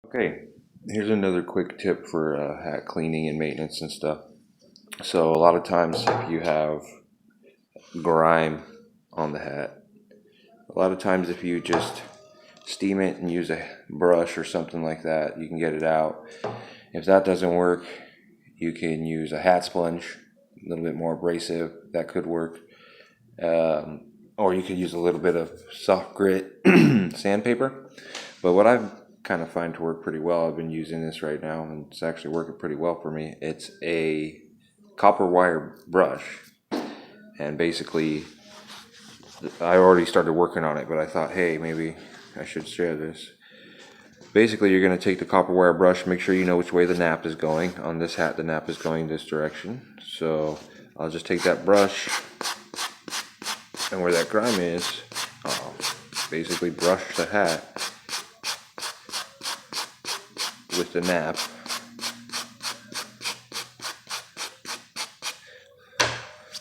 Okay, here's another quick tip for hat cleaning and maintenance and stuff. So a lot of times if you have grime on the hat, a lot of times if you just steam it and use a brush or something like that, you can get it out. If that doesn't work, you can use a hat sponge, a little bit more abrasive, that could work. Or you could use a little bit of soft grit sandpaper. But what I've kind of find to work pretty well, I've been using this right now and it's actually working pretty well for me. It's a copper wire brush, and basically I already started working on it, but I thought, hey, maybe I should share this. Basically, you're going to take the copper wire brush, make sure you know which way the nap is going. On this hat, the nap is going this direction. So I'll just take that brush, and where that grime is, I'll basically brush the hat with the nap.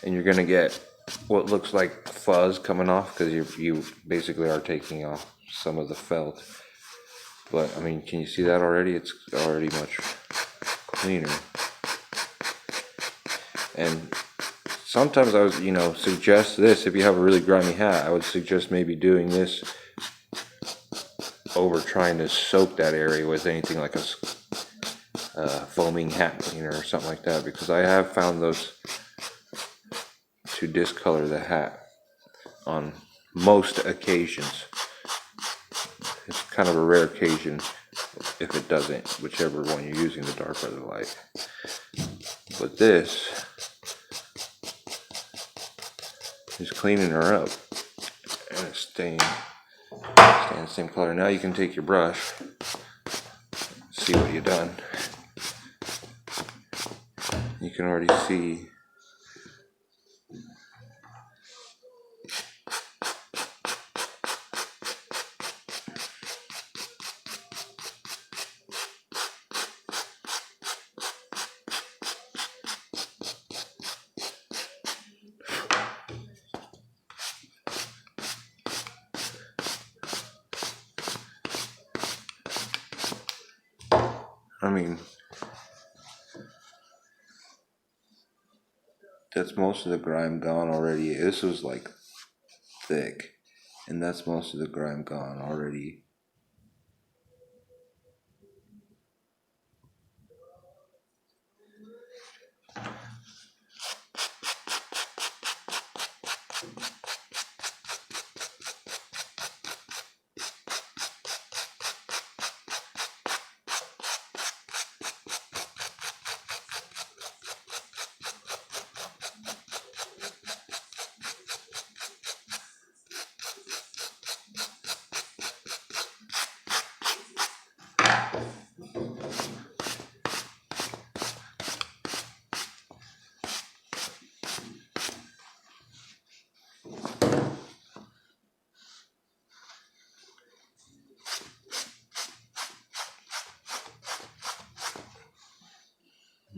And you're going to get what looks like fuzz coming off because you basically are taking off some of the felt. But I mean, can you see that already? It's already much cleaner. And sometimes I would, suggest this. If you have a really grimy hat, I would suggest maybe doing this over trying to soak that area with anything like a foaming hat cleaner or something like that, because I have found those to discolor the hat on most occasions. It's kind of a rare occasion if it doesn't, whichever one you're using, the dark or the light. But this is cleaning her up, and it's staying the same color. Now you can take your brush, see what you've done. You can already see that's most of the grime gone already. This was like thick, and that's most of the grime gone already.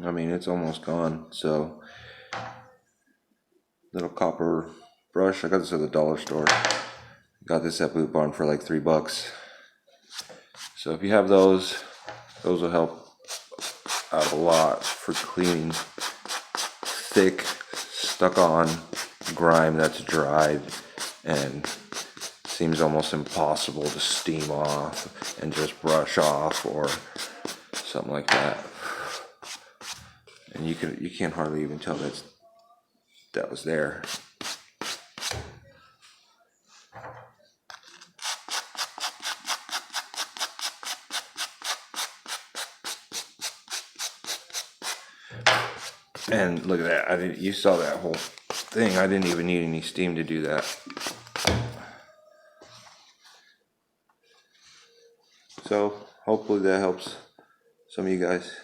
I mean, it's almost gone. So, little copper brush. I got this at the dollar store. Got this at Boot Barn for like $3. So if you have those will help out a lot for cleaning thick, stuck on grime that's dried and seems almost impossible to steam off and just brush off or something like that. And you can't hardly even tell that was there. And look at that. You saw that whole thing. I didn't even need any steam to do that. So hopefully that helps some of you guys.